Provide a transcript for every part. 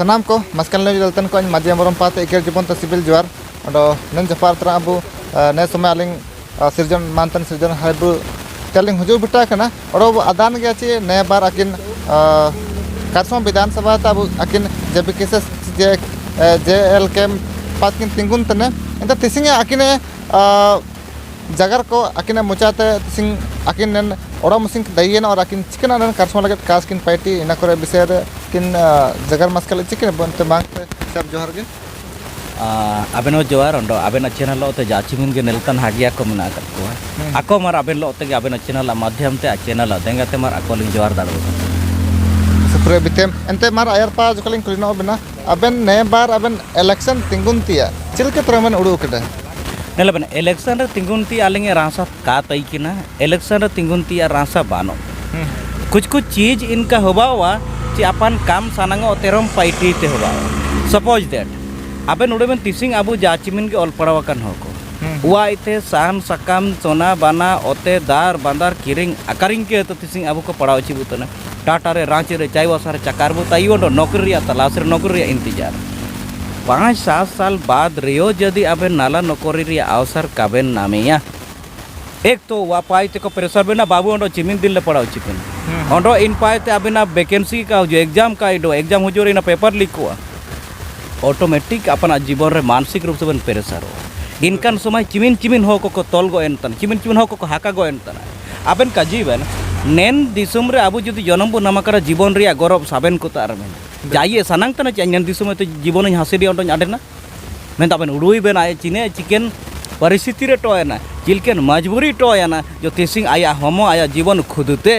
सनाम को मस्कल ललतन को माजे मरम पाते एकर जीवन सिविल जुआर नन जपार तरह अब ने समय आलिंग सिरजन मानतन सिरजन हाइबु तेलिंग हुजू बिटा कना और आदान गया चे नए बार अकिन कारसों विधानसभा तब अकिन जब केसेस जे एल के पास किन तिंगुन तने इंता तिसिंग अकिन जगर को अकिन मुचाते तिसिंग अकिन नन और मुसिंग दयेन और अकिन चिकन नन कारसों लगे कास किन पार्टी इना करे बिसेर किन जगर मस्कल चिकन बनते मांग सब जोहर के अबेनो जोहार अंडो अबेना चैनल ओते जाचिमिन के नेलतन हागिया को मना को आको मार अबेन लो ओते अबेना चैनल माध्यम ते चैनल देंगाते मार आको लिंग जोहार दाड़ो सुप्रे बितेम एंते मार आयर पा जकलिंग कुलिनो बिना अबेन ने बार अबेन इलेक्शन तिंगुन तिया चिलके तरमन उडू कदे नेलबन इलेक्शन रे तिंगुन ती आलिंगे रासा का तई किना इलेक्शन रे तिंगुन ती रासा बानो कुछ चीज इनका होबावा कि अपन काम सानांगो तेरम पाइटी ते होबावा सपोज दैट अबेन उड़े में तिसिंग अबु जाचिमिन के ऑल पड़ावाकन हो को वा इते सान सकाम सोना बाना ओते दार बांदार किरिंग अकारिंग के तो तिसिंग अबु को पड़ाव ची बुतने टाटा रे रांची रे चाईवासा रे चकार बु ताइयो नौकरी तलाश रे नौकरी इंतजार 5-7 साल बाद रियो यदि अबेन नाला नौकरी रे अवसर काबेन नामेया एक तो वा पाइते को प्रेशर बेना बाबू ओंडो चिमिन दिल ले पड़ाव चिकन ओंडो इन पाइते अबेना वैकेंसी का जो एग्जाम का इडो एग्जाम हुजूरी ना पेपर लीक हुआ ऑटोमेटिक अपना जीवन रे मानसिक रूप से बन पेरेसार हो इनकान समय चिमिन चिमिन हो को तोल गो एनतन चिमिन चिमिन हो को हाका गो एनतन अबेन का जीवन नेन दिसुम रे अबु जुदी जन्म बो नामकर जीवन रिया गौरव साबेन को तार में जाइए सनांग तना चेन दिसुम तो जीवन हासिल ओंडो आडेना मेन अबेन उड़ुई बेन आए चिने चिकन परिस्थिति रे टोयना चिलकेन मजबूरी टोयना जो तिसिंग आया होमो आया जीवन खुदते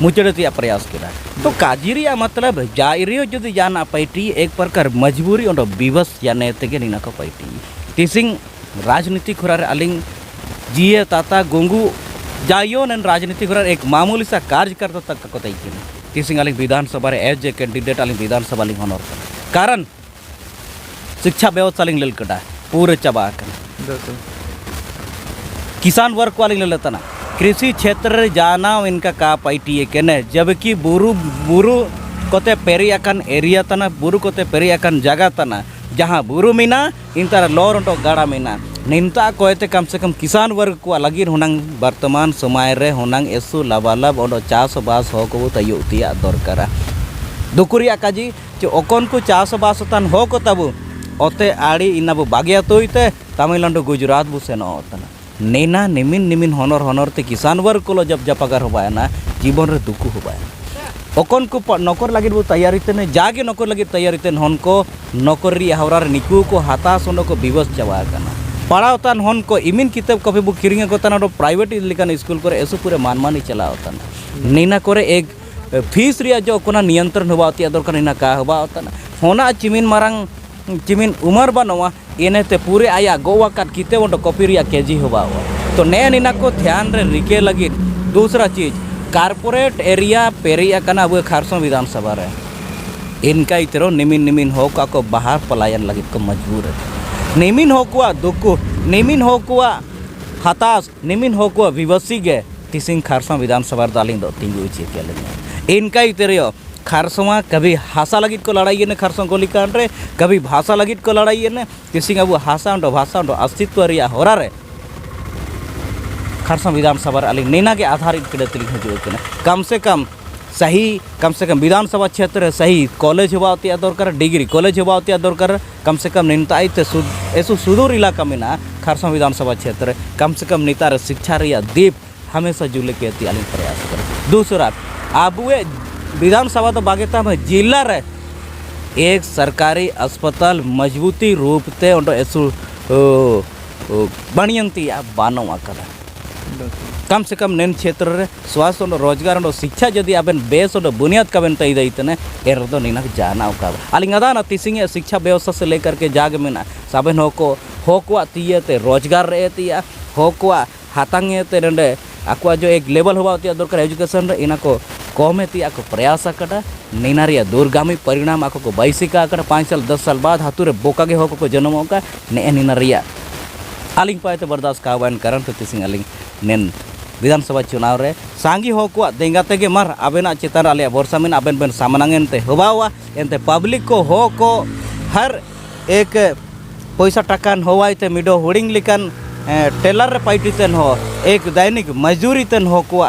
मुचड़तिया प्रयास किया तो काजिरिया मतलब जाइरियो जो जाना पैटी एक प्रकार मजबूरी और विवश जाने तेगे नीना को पैटी तिसिंग राजनीति खुरार अलिंग जिए ताता गोंगू जाइयो नन राजनीति खुरार एक मामूली सा कार्यकर्ता तक को तई तिसिंग अलिंग विधानसभा रे एज ए कैंडिडेट अलिंग विधानसभा लिंग होनर कारण शिक्षा व्यवस्था लिंग ललकटा पूरे चबा किसान वर्ग को लिंग ललतना कृषि क्षेत्र जाना इनका का पाइटी केने जबकि बुरु बुरु कोते पेरियाकन एरिया तना बुरु कोते पेरियाकन जगह तना जहाँ बुरु मीना इंतर लोर गाड़ा मीना निंता कोते कम से कम किसान वर्ग को लगी होनांग वर्तमान समय रे होनांग एसु लाभालाभ और चाष बास हो को तयुतिया दरकारा दुकुरिया काजी जो ओकन को चाष बास तन हो को तबु ओते आड़ी इना बु बागिया तोइते तमिलनाडु गुजरात बु सेनो तना नेना निमिन निमिन होनर होनर ते किसान वर्ग को जब जपागर होबायना जीवन रे दुखु होबायना ओकन को नौकर लगे वो तैयारी तेने जागे नौकर लगे तैयारी तेन हन को नौकरी हवरार निकू को हताश होनो को विवश चावा करना पढ़ाओ तन हन को इमिन किताब कभी बुक किरिंग को तना प्राइवेट लेकिन स्कूल करे ऐसो पूरे मानमानी चलाओ तना नेना करे एक फीस रिया जो कोना नियंत्रण होबाती दरकार नेना का होबातना होना चिमिन मारंग चिमिन उमर बनवा इने ते पूरे आया गोवा काट किते वो कॉपी रिया केजी होबा तो ने निना को ध्यान रे रिके लगी दूसरा चीज कारपोरेट एरिया पेरिया कना अब खारसों विधानसभा रे इनका इतरो निमिन निमिन हो को बाहर पलायन लगी को मजबूर है निमिन हो को दुक्कु निमिन हो को हताश निमिन हो को विवसी गे तिसिंग खारसों विधानसभा दालिंग दो तिंगु चे इनका इतरो खारसों कभी हासा लगित को लड़ाई ने खारसों गोली कांड रे कभी भाषा लगित को लड़ाई ने तिसिंग अब हासा भाषा अस्तित्व रिया होरा रे खारसों विधानसभा अली नैना के आधारित कड़े कम से कम विधानसभा क्षेत्र सही कॉलेज होती दरकार डिग्री कॉलेज होती दरकार कम से कम निंता ऐसो सुदूर इलाका में ना खारसों विधानसभा क्षेत्र कम से कम नेता शिक्षा रिया दीप हमेशा जुले के अली प्रयास कर दूसरा अब विधानसभा तो बागेता में जिला रे एक सरकारी अस्पताल मजबूती रूप ते ऐसो बनियंती बानो आकर कम से कम नेन क्षेत्र रे स्वास्थ्य और रोजगार और शिक्षा यदि आबेन बेस और बुनियाद काबेन तई दैतने एर दो नीना जाना का अलिंगदा ना तिसिंग शिक्षा व्यवस्था से लेकर के जाग में ना साबेन हो को तीयते रोजगार रहतिया हो को हातांगे ते रंडे आको जो एक लेवल हुआ होती दरकार एजुकेशन रे इना को कम ती आको प्रयास आकटा नीना रिया दूरगामी परिणाम आको को बैसिका आकटा 5 साल 10 साल बाद हातुरे बोकागे हो को जन्म ने नीना रिया आलिंग पाए तो बर्दाश्त कावान कारण तो तिसिंग आलिंग नेन विधानसभा चुनाव रे सांगी हो को देंगा तेगे मार आबेना चेतान आले भरोसा में आबेन बेन सामनांगन ते होबावा एनते पब्लिक को हो को हर एक पैसा टकान होवाई ते मिडो हुडिंग लिकन टेलर पार्टी तेन हो एक दैनिक मजदूरी तेन हो को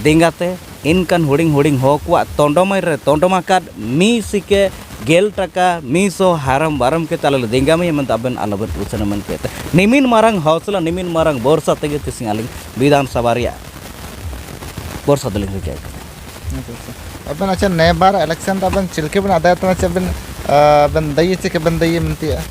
देंगाते इनकन हुडिंग हो को तोंडोमा रे तोंडोमा काट मी सिके गेल टका मीसो हारम बारम के ताले देंगा में मन ताबन अलबर पूछन मन के निमिन मारंग हौसला निमिन मारंग बोरसा तेगे तिसिंग आलिंग विधानसभा रिया बोरसा दलिंग रिके अबन अच्छा नए बार इलेक्शन अबन चिलके बन आदाय तो अच्छा बन दई से के बन दई मनती है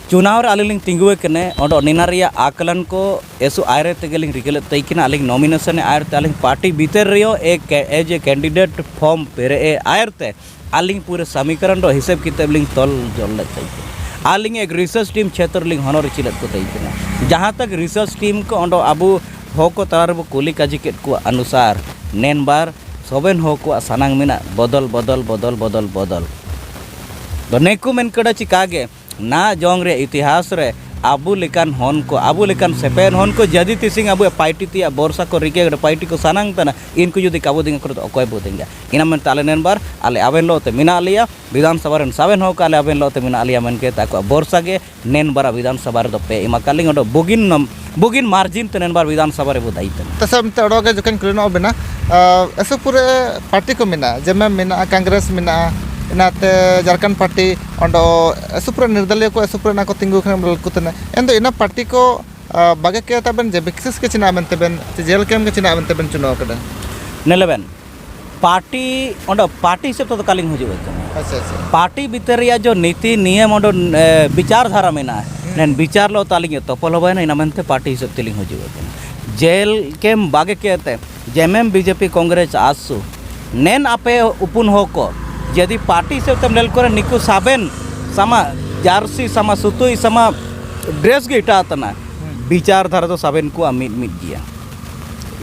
चुनाव रे आलिंग तिंगुए कने ओडो निनारिया आकलन को एसु आयरे तेगेलिंग रिकेले तैकिना आलिंग नॉमिनेशन आयरते आलिंग पार्टी भीतर रियो एक एज ए कैंडिडेट फॉर्म पेरे आयरते आलिंग पूरे समीकरण रो हिसाब किताब लिंग तोल जोल तै आलिंग एक रिसर्च टीम क्षेत्र लिंग हनोर चिलत को तैकिना जहां तक रिसर्च टीम को ओडो अबु हो को तार बो कुली काजी केट को अनुसार नेन बार सोबेन हो को सनांग मिना बदल बदल बदल बदल बदल तो नेकु मेन कड़ा चिकागे ना जोंग रे इतिहास रे आबू लेकान हन को आबू लेकान सेपेन हन को जदी तिसिंग आबू पार्टी तिया बोरसा को रिके पार्टी को सानांग तना इनको जुदी काबू दिंग कर अकोय बो देंगे इना मन ताले नेन बार आले आबेन लोते मिना लिया विधानसभा रन साबेन हो काले आबेन लोते मिना लिया मन के ताको बोरसा गे नेन बारा विधानसभा रे दो पे इमा कालिंग ओडो बुगिन मार्जिन ते नेन बार विधानसभा रे बो दाइतन तसम ते ओडो गे जकन कुलिनो बिना ऐसे पूरे पार्टी को मिना जेमे मिना कांग्रेस मिना इनाते झारखंड पार्टी ओंडो सुप्र निर्दलीय को सुप्र ना को तिंगु खन कुतने एंदो इना पार्टी को बागे के तबन जे विशेष के चिना मनते बेन जेल केम के चिना मनते बेन चुनाव कदा नेलेबेन पार्टी ओंडो पार्टी से तो कालिंग हो जवे अच्छा अच्छा पार्टी भीतरिया जो नीति नियम ओंडो विचारधारा मेना नेन विचार लो तालिंग तोपल होबे ना इना मनते पार्टी से तिलिंग हो जवे जेल केम बागे केते जेमेम बीजेपी कांग्रेस आसु नेन आपे उपुन हो को यदि पार्टी से तम लेल करे निकु साबेन समा जार्सी समा सुतुई समा ड्रेस गे इटातना विचारधारा तो साबेन को अमित मिट गया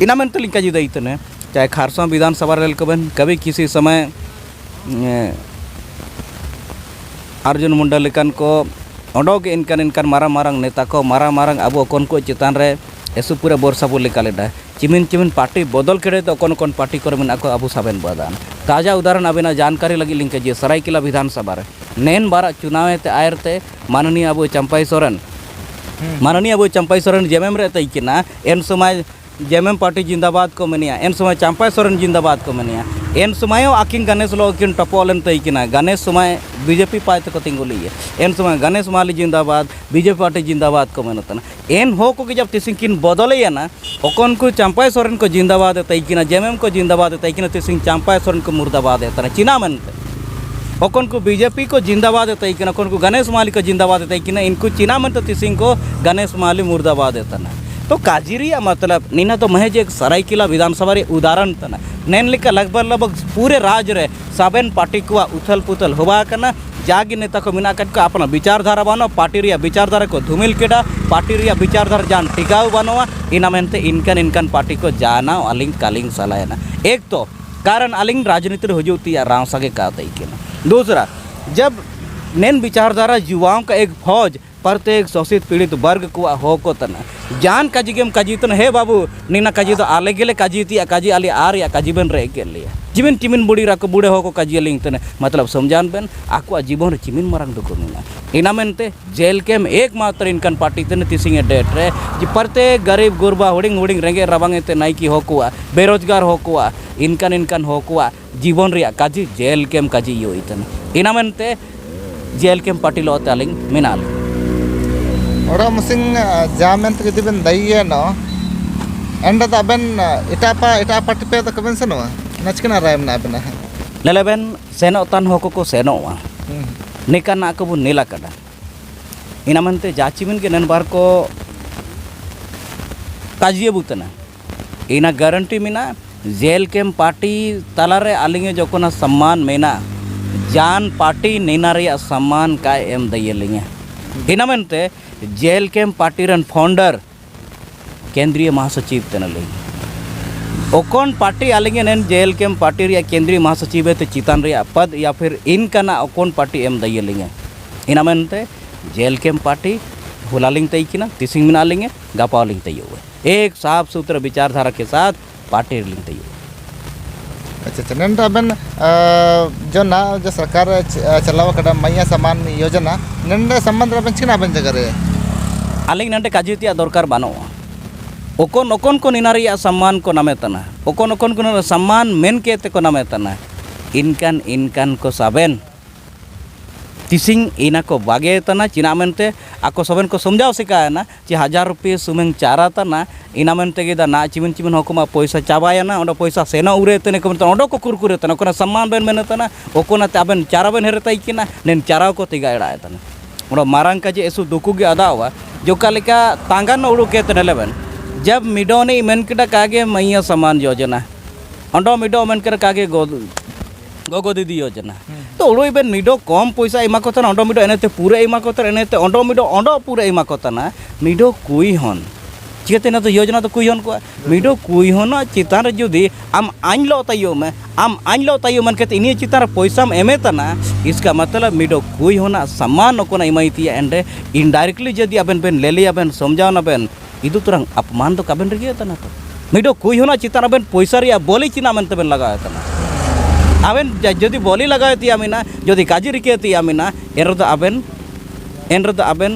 इना मन तलिंग का जुदा इतने चाहे खारसा विधानसभा रेल कबन कभी किसी समय अर्जुन मुंडा लेकन को ओडोग इनकन मारंग मारंग नेता को मारंग अबो कोन को चितान रे एसु पूरा बोरसा बोल लेका चिमिन पार्टी बदल करे तो कौन पार्टी कर मेना को अबू साबेन बदान ताज़ा उदाहरण अबेना जानकारी लगी लिंक जे सरायकेला विधानसभा रे नेन बारा चुनाव ते आयरते माननीय अबू चंपाई सोरेन जेमेम रे तैकिना एन समय जेमेम पार्टी जिंदाबाद को मेनिया एन समय चंपाई सोरेन जिंदाबाद को मेनिया एन समय आकिन गणेश लो किन टपोलन तैकिना गणेश समय बीजेपी पार्टी को तिंगुली एन समय गणेश माली जिंदाबाद बीजेपी पार्टी जिंदाबाद को मेनतना एन हो को जब तिसिंग किन बदले ना ओकन को चंपाई सोरेन को जिंदाबाद तैकिना जेमेम को जिंदाबाद तैकिना तिसिंग चंपाई सोरेन को मुर्दाबाद तना चिना मनते ओकन को बीजेपी को जिंदाबाद तैकिना ओकन को गणेश माली को जिंदाबाद तैकिना इनको चिना मनते तिसिंग को गणेश माली मुर्दाबाद तना तो काजिरिया मतलब नीना तो महज एक सरायकेला विधानसभा रे उदाहरण तना नेन लिका लगभग पूरे राज्य रे साबेन पार्टी को उथल पुथल होबा कना जागी नेता को मिना कट को अपना विचारधारा बानो पार्टी रिया विचारधारा को धुमिल केडा पार्टी रिया विचारधारा जान टिकाव बानोवा इना मेनते इनकन पार्टी को जाना अलिंग कालिंग सलायना एक तो कारण अलिंग राजनीति रे हुजुती राव सगे का तैकिना दूसरा जब नेन विचारधारा युवाओं का एक फौज प्रत्येक शोषित पीड़ित वर्ग को हो को तना जान काजीगेम काजीतन हे बाबू नीना काजी तो आले गेले काजीती काजी आले आर या काजीबन रे के लिए जिमिन चिमिन बुड़ी राको बुड़े हो को काजी लिंग तने मतलब समझान बेन आको जीवन रे चिमिन मारंग दो कोना इना मेनते जेल केम एकमात्र इनकन पार्टी तने तिसिंग डेट रे जे प्रत्येक गरीब गुरबा हुडिंग रेंगे राबांगे ते नाइकी हो को बेरोजगार हो को इनकन हो को जीवन रे काजी जेल केम काजी यो इतने इना मेनते जेल केम पार्टी लो तालिंग मिनाल ओड़ा मुसिंग जामें तो किसी बन दई है ना एंड तो अबन इटा पार्टी पे तो कबन सनो नचकना रायम ना बना है लेलेबन सेनो तन हो को सेनो वा निका ना को नीला कड़ा इना मनते जाचिमिन के ननबार को काजिए बुतना इना गारंटी मिना जेल केम पार्टी तलारे आलिंगे जोकोना सम्मान मेना जान पार्टी नीना रे सम्मान का एम दयलिंगे इना मनते जेल केम पार्टी रन फाउंडर केंद्रीय महासचिव तनले ओकन पार्टी आलिंगे नेन जेल केम पार्टी रे केंद्रीय महासचिव ते चितान रे पद या फिर इनकना ओकन पार्टी एम दयलिंगे इना मनते जेल केम पार्टी होलालिंग तय किना तिसिंग मिना लिंगे गापालिंग तय एक साफ सुथरा विचारधारा के साथ पार्टी लिंग तय अच्छा अच्छा नंद अबन जो ना जो सरकार चलाव कड़ा मैया समान योजना नंद संबंध अबन चिना अबन जगह रे आलिंग नंटे काजितिया दरकार बानो ओकोन ओकोन को निनारी सम्मान को नामे तना ओकोन ओकोन को सम्मान मेन के ते को नामे तना इनकान इनकान को साबेन तिसिंग इना को बागे तना चिना मेनते आको सबन को समझाओ सिकाया ना कि 1000 रुपये सुमेंग चारा तना इना मेनते के दा ना चिमन चिमन होकुमा पैसा चाबाया ना ओंडो पैसा सेना उरे तने को ओंडो को कुरकुरे तना कोना सम्मान बेन मेन तना ओकोना ताबेन चारा बेन हेरताई किना नेन चारा को तिगाड़ा तना ओंडो मारंग का जे एसु दुकु गे अदावा जो कालिका तांगान उड़ू के तनेलेबन जब मिडोनी मेन किटा कागे मैया समान योजना ओंडो मिडो मेन कर कागे गोगो दीदी योजना तो उड़ोई बेन मिडो कम पैसा एमा को तना ओंडो मिडो एनेते पूरे एमा को तना एनेते ओंडो मिडो पूरे एमा को तना मिडो कुई हन चिकते ना तो योजना तो कुई हन को मिडो कुई हन चितान रे जुदी आम आइनलो तायो में आम आइनलो तायो मन केते इनी चितान पैसा एमे तना इसका मतलब मिडो कुई हन सम्मान कोना इमाइतिया एंडे इनडायरेक्टली जदी अबेन बेन लेलिया बेन समझाव ना बेन इदु तुरंग अपमान तो कबेन रे तना तो मिडो कुई हन चितान बेन पैसा रिया बोली चिना मन तबेन लगा तना आबेन जदि बोली लगाए ती आमिना जदि काजी रिके ती आमिना एनरद आबेन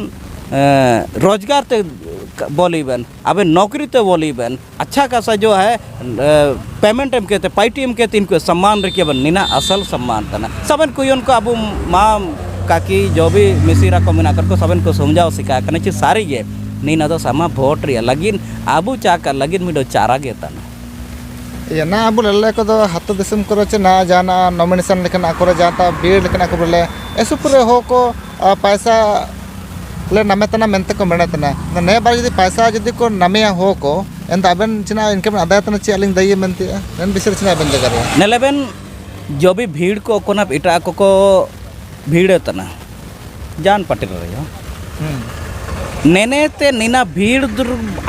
रोजगार ते बोली बेन आबेन नौकरी ते बोली बेन अच्छा खासा जो है पेमेंट एम कहते पाइटी एम कहते इनको सम्मान रखिए बन निना असल सम्मान तना सबन को उनको अब माँ काकी जो भी मिसिरा को मिना कर को सबन को समझाओ सिखा करने ची सारी ये नीना तो समा वोट रिया लगिन आबू चाका लगिन मिडो चारा गे तना या ना अब लल्ले को तो हाथ दिसम करो चे ना जाना नॉमिनेशन लेकिन आकोरे जाता बीड़ लेकिन आको बोले ऐसे पूरे हो को पैसा ले नमे तना मेंते को मेने तना नए बार यदि पैसा यदि को नमे हो को एंड अबन चिना इनके में आदाय तना चे अलिंग दइए मेंते नन बिसर चिना अबन जगह रे नेलेबेन जो भी भीड़ को कोना इटा को भीड़ तना जान पटिल रही हो नेने ते नीना भीड़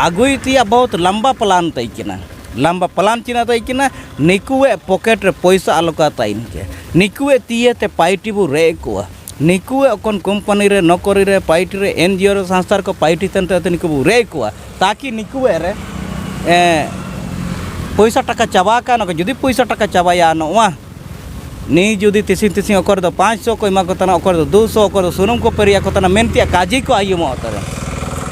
आगुई तिया बहुत लंबा प्लान तई किना लंबा प्लान चिना तई किना निकुए पॉकेट रे पैसा आलोका ताइन के निकुए तिये ते पाइटी बु रे को निकुए कोन कंपनी रे नौकरी रे पाइटी रे एनजीओ रे संस्था को पाइटी तंते निकु बु रे को ताकि निकुए रे पैसा टाका चाबा का न जदि पैसा टाका चाबाया नवा नी जुदी तिसिंग तिसिंग ओकर दो 500 को इमा को तना ओकर दो 200 ओकर दो सुनुम को पेरिया को तना मेनतिया काजी को आयुमो तरे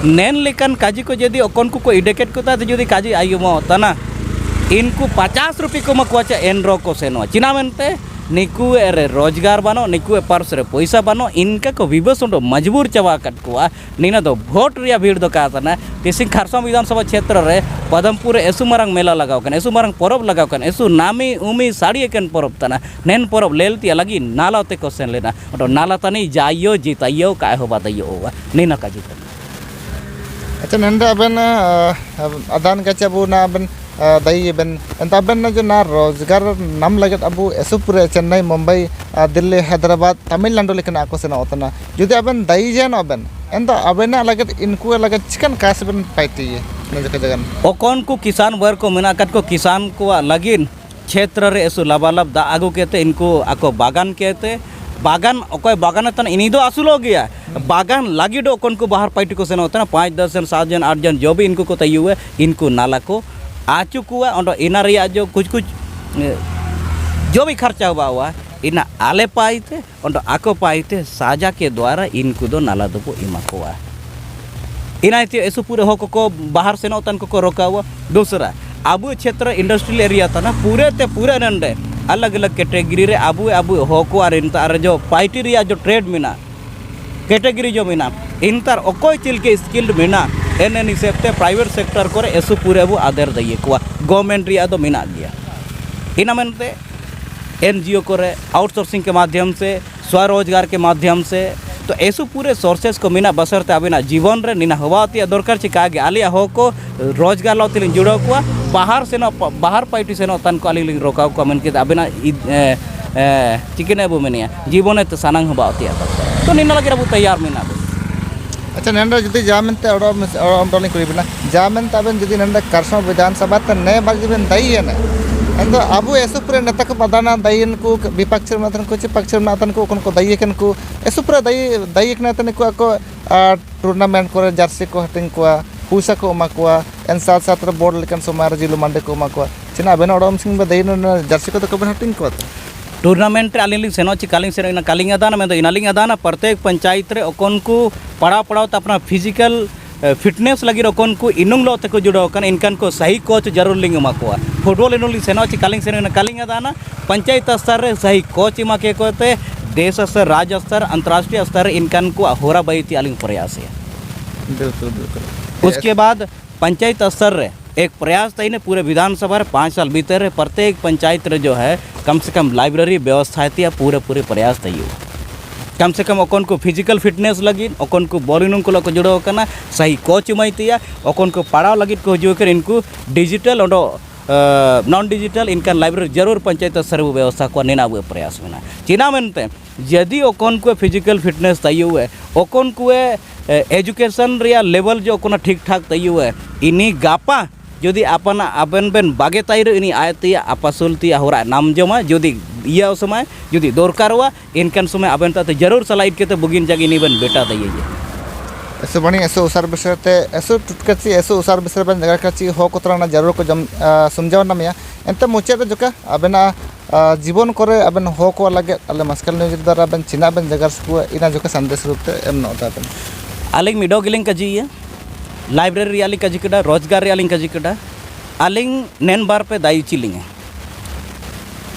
नेन लेकन काजी को जदि ओकन को इडेकेट को ता जदि काजी आयुमो तना इनको 50 रुपये को मकुआ एनरो को सेनो चिना मेनते निकुए रे रोजगार बनो निकुए पर्स रे पैसा बनो इनका को विवश उंडो मजबूर चबा कट को नीना दो वोट रिया भीड़ दो का तना तिसिंग खारसम विधानसभा क्षेत्र रे पदमपुर एसु मारंग मेला लगाव कन एसु मारंग परब लगाव कन एसु नामी उमी साड़ी कन परब तना नेन परब लेलती लगी नाला ते को सेन लेना ओटो नाला तनी जाइयो जिताइयो काय हो बातइयो नीना का जित अच्छा नंदा अबन अदान का चबू ना अबन दई बेन एंत अबन जो ना रोजगार नाम लगत अबू एसुपुरे चेन्नई मुंबई दिल्ली हैदराबाद तमिलनाडु लेकिन आको सेना होतना जुदि अबन दई जेन अबन एंत अबेना लगत इनको लगत चिकन कास बन पाइती है नजक जगन ओकन को किसान वर्ग को मिनाकट को किसान को लगिन क्षेत्र रे एसु लबालब दा आगु केते इनको आको बागान केते बागान ओकोय बागान तन इनी दो आसुलो गया बागान लगी दो ओकन को बाहर पाइटी को सेना होतना 5 10 जन 7 जन 8 जन जो भी इनको को तयुए इनको नाला को आचु कुआ और इना रिया जो कुछ जो भी खर्चा हुआ इना आले पाइते और आको पाइते साजा के द्वारा इनको दो नाला दो को इमा को इना ऐसे पूरे हो को बाहर से नौतन को रोका हुआ दूसरा अब क्षेत्र इंडस्ट्रियल एरिया था ना पूरे ते पूरे नंडे अलग अलग कैटेगरी रे अब हो को और जो पाइटी रिया जो ट्रेड मिना कैटेगरी जो मिना इंतर ओकोय चिलके स्किल्ड मिना एन हिसाब से प्राइवेट सेक्टर को एसु पूरे अब आदर दिए को गवर्नमेंट रिया तो मिना गया इना मनते एनजीओ को आउटसोर्सिंग के माध्यम से स्वरोजगार के माध्यम से तो ऐसु पूरे सोर्सेस को मिना बसरते अबिना जीवन रे निना हवाती दरकार चिका गे आलिया हो को रोजगार लो तिलिन जुड़ो को बाहर से बाहर पाइटी से तन को आली रोकाव को मन के अबिना चिकने बो मेनिया जीवन ते सानांग हवाती तो निना लगे अब तैयार मिना अच्छा नंदा जुदी जामनते ओडोम कुरिबिना जामनते अबन जुदी नंदा करसम विधानसभा त नए बार जिबन दई है ना अंदर अबु ऐसे पूरे नेता को बदाना दईन को विपक्ष में तन को पक्ष में तन को उनको दई कन को ऐसे पूरे दई दई के नेता को टूर्नामेंट को जर्सी को हटिंग को पैसा को एमा को एन साथ साथ बोर्ड लेकिन समय जिलो मंडे को एमा को चिना अबेन ओडम सिंह बदई जर्सी को तो कबन हटिंग को टूर्नामेंट अली सेनो कालिंग से कालिंग अदाना मैं इनालिंग अदाना प्रत्येक पंचायत रे ओकन को पड़ाव पड़ाव अपना फिजिकल फिटनेस लगी ओकन को इनुंग लो तक जुड़ो कन इनकन को सही कोच जरूर लिंग एमा को फुटबॉल इनुंग सेनो कालिंग से कालिंग अदाना पंचायत स्तर रे सही कोच एमा के कोते देश स्तर राज्य स्तर अंतर्राष्ट्रीय स्तर इनकन को होरा बैती अलिंग प्रयास है। बिल्कुल बिल्कुल। उसके बाद पंचायत स्तर रे एक प्रयास तई ने पूरे विधानसभा 5 साल भीतर प्रत्येक पंचायत रे जो है कम से कम लाइब्रेरी व्यवस्था थी पूरे प्रयास तई कम से कम ओकन को फिजिकल फिटनेस लगी ओकन को बॉलिंग को जुड़ो करना सही कोच इमाइतिया ओकन को पढ़ाव लगी को जो कर इनको डिजिटल और नॉन डिजिटल इनका लाइब्रेरी जरूर पंचायत स्तर व्यवस्था को नेना प्रयास में चिना मनते यदि ओकन को फिजिकल फिटनेस तय हुए ओकन को एजुकेशन रिया लेवल जो ओकन ठीक ठाक तय हुए इनी गापा यदि अपन आबेन बेन बागे तय इनी आयतिया आपासुलतिया होरा नाम जमा यदि इया समय यदि दरकार हुआ इनकन समय आबेन ता जरूर सलाइट के बुगिन जग इनी बन बेटा तय ऐसे बनी ऐसे उसार विषय ते ऐसे टुटकची ऐसे उसार विषय बन जगह कची हो कोतराना जरूर को जम समझाव नमिया एंते मुचे रे जोका अबेना जीवन करे अबेन हो को लगे अले मस्कल न्यूज द्वारा अबेन चिना बन जगह को इना जोका संदेश रूप ते एम नोता बन अलिंग मिडो गिलिंग कजी है लाइब्रेरी अलिंग कजी कड़ा रोजगार अलिंग कजी कड़ा अलिंग नेन बार पे दाई चिलिंग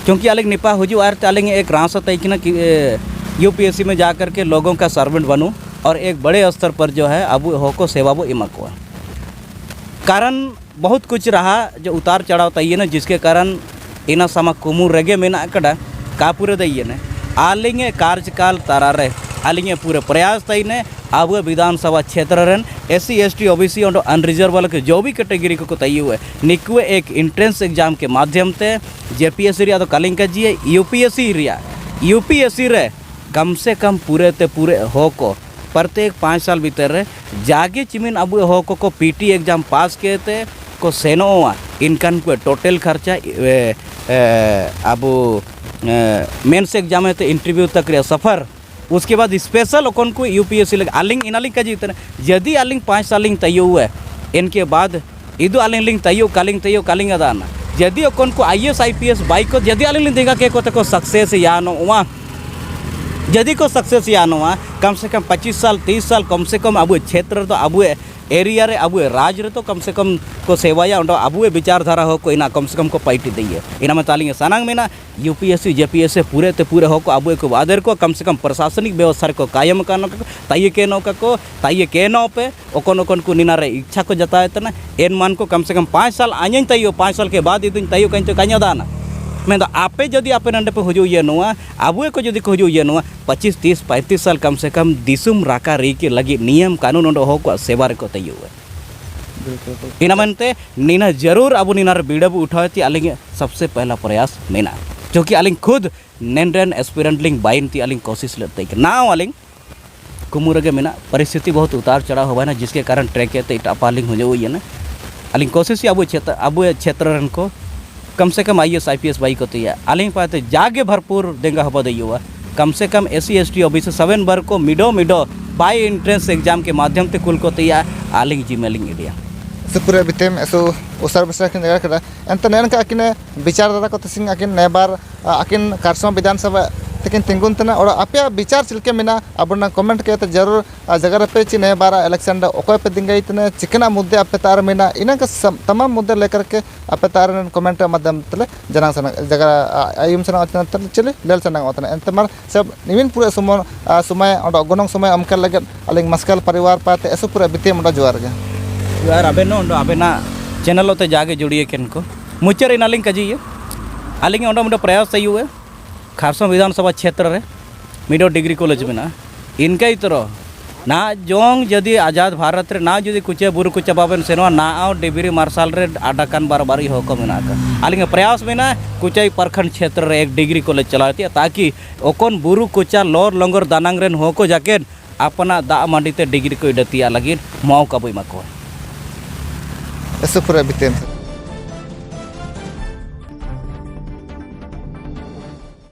क्योंकि अलिंग निपा हुजू आर अलिंग एक रास तय कि ना यूपीएससी में जा कर के लोगों का सर्वेंट बनूं और एक बड़े स्तर पर जो है अब हो को सेवा वो इमा को कारण बहुत कुछ रहा जो उतार चढ़ाव तय ना जिसके कारण इना समा कुमू रेगे मेना कड़ा का पूरे दइए ने आलिंगे कार्यकाल तारारे आलिंगे पूरे प्रयास तय ने अब विधानसभा क्षेत्र रन SC ST OBC और अनरिजर्व वाले के जो भी कैटेगरी को तय हुए निकुए एक एंट्रेंस एग्जाम के माध्यम से JPSC रिया तो कालिंग का जी UPSC रे कम से कम पूरे ते पूरे हो को प्रत्येक 5 साल भीतर जागे चिमिन अब हो को PT एग्जाम पास के ते को सेनो इनकन को टोटल खर्चा अब मेंस एग्जाम है तो इंटरव्यू तक रे सफ़र उसके बाद स्पेशल ओकन को UPSC लगे आलिंग इनालिंग का जीतने यदि आलिंग 5 सालिंग तय हुए इनके बाद इदु आलिंग लिंग तय कालिंग अदाना यदि ओकन को IAS IPS बाइक को यदि आलिंग देगा के को सक्सेस या नो वहाँ यदि को सक्सेस या नो कम से कम 25 साल 30 साल कम से कम अब क्षेत्र तो अब एरिया रे अब राज्य रे तो कम से कम को सेवाया अब विचारधारा हो को इना कम से कम को पाइटी दी इना में तालिंग सानांग में UPSC JPSC पूरे ते पूरे हो को अब को वादर को कम से कम प्रशासनिक व्यवस्था को कायम करना तय के नो पे ओकन ओकन को निना रे इच्छा को जताए तना एन मान को कम से कम 5 साल आइन तय 5 साल के बाद इदुन तय कहीं तो कहीं दाना मैं तो आपे जदि आपे नंडे पे हुजू ये नुआ अब को जदि को हुजू ये नुआ 25 30 35 साल कम से कम दिसुम राका री के लगी नियम कानून ओंडो हो को सेवा को तय हुए इना मनते नीना जरूर अब नीना बीड़ब उठाती अलिंग सबसे पहला प्रयास मेना क्योंकि अलिंग खुद नेन एस्पिरेंट लिंग बाइन ती अलिंग कोशिश लेते ना अलिंग कुमुर के मेना परिस्थिति बहुत उतार चढ़ाव हुआ ना जिसके कारण ट्रैक के इटापा लिंग हो जाए ना अलिंग कोशिश अब क्षेत्र को कम से कम IAS IPS बाई को तैयार अलिंग पाते जागे भरपूर देंगा हवा दैया कम से कम SC ST OBC 7 बार को मिडो बाई एंट्रेंस एग्जाम के माध्यम से कुल को तैयार आलिंग जिमेलिंग इंडिया से पूरे बितेम ऐसो उसार बसरा किन जगह करा एंत नैन का अकिन विचारधारा को तसिंग अकिन ने बार अकिन कारसमा विधानसभा तकिन तिंगुन तना और आपया विचार चिलके मिना अबना कमेंट के तो जरूर जगह पे ची ने बार इलेक्शन ओको पे दिंगाई तने चिकना मुद्दे आपे तार मिना इना का तमाम मुद्दे लेकर के आपे तार कमेंट माध्यम तले जना सना जगह आयुम सना तले चले लेल सना ओतना एंत मार सब निविन पूरे समय और गोनों समय अमकल लगे अलिंग मस्कल परिवार पाते ऐसो पूरे बितेम ओडा जोर गे यार अबेना चैनल होते जाके जुड़िए किन को मुचर इन अलिंग कजिए अलिंग ओंडा प्रयास सही हुए खारसों विधानसभा क्षेत्र रे मिडो डिग्री कॉलेज में ना इनका ही तरह ना जोंग यदि आज़ाद भारत रे ना यदि कुचे बुरु कुचे बाबन सेनवा ना आओ डिबरी मार्शल रे आडाकान बार बारी हो को मेना का अलिंग प्रयास में ना कुचे प्रखंड क्षेत्र रे एक डिग्री कॉलेज चलाती है ताकि ओकन बुरु कुचा लोर लंगर दानांग रेन हो को जाके अपना दा मंडीते डिग्री को इडतिया लगी मौका बुई मको ऐसे पूरा बितेम